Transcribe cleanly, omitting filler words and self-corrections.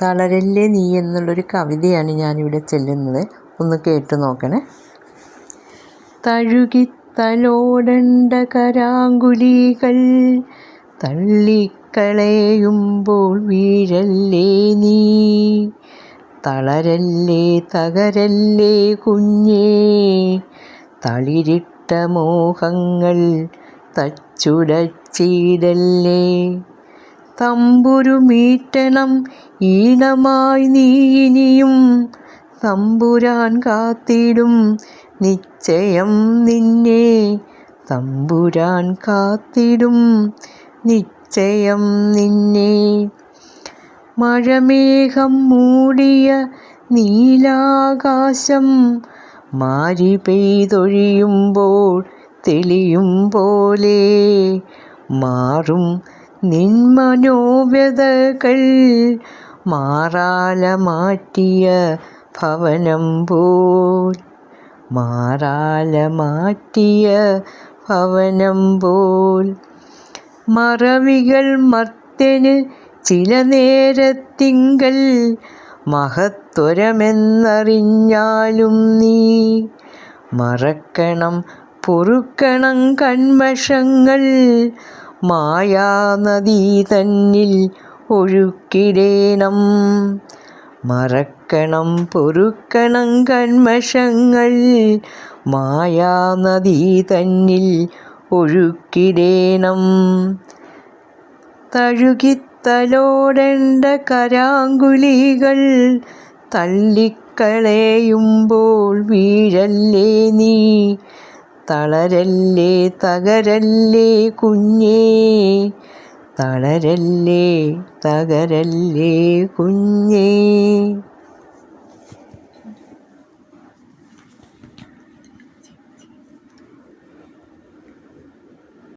തളരല്ലേ നീ എന്നുള്ളൊരു കവിതയാണ് ഞാനിവിടെ ചൊല്ലുന്നത്. ഒന്ന് കേട്ടു നോക്കണേ. തഴുകിത്തലോടേണ്ട കരാങ്കുലികൾ തള്ളിക്കളയുമ്പോൾ വീഴല്ലേ നീ. തളരല്ലേ തകരല്ലേ കുഞ്ഞേ, തളിരിട്ട മോഹങ്ങൾ തച്ചുടച്ചിടല്ലേ. തമ്പുരുമീട്ടണം ഈണമായി നീ ഇനിയും, തമ്പുരാൻ കാത്തിടും നിശ്ചയം നിന്നെ. തമ്പുരാൻ കാത്തിടും നിശ്ചയം നിന്നെ. മഴമേഘം മൂടിയ നീലാകാശം മാരി പെയ്തൊഴിയുമ്പോൾ തെളിയും പോലെ മാറും നിൻ മനോവ്യതകൾ. മാറാല മാറ്റിയ ഭവനം പോൽ, മാറാല മാറ്റിയ ഭവനം പോൽ. മറവികൾ മർത്യന് ചില നേരത്തിങ്കൽ മഹത്വരമെന്നറിഞ്ഞാലും നീ. മറക്കണം പൊറുക്കണം കന്മഷങ്ങൾ, മായാനദി തന്നിൽ ഒഴുക്കിടേണം. മറക്കണം പൊറുക്കണം കന്മഷങ്ങൾ, മായാനദി തന്നിൽ ഒഴുക്കിടേണം. തഴുകിത്തലോടേണ്ട കരാങ്കുലികൾ തള്ളിക്കളയുമ്പോൾ വീഴല്ലേ നീ. തളരല്ലേ തകരല്ലേ കുഞ്ഞേ, തളരല്ലേ തകരല്ലേ കുഞ്ഞേ.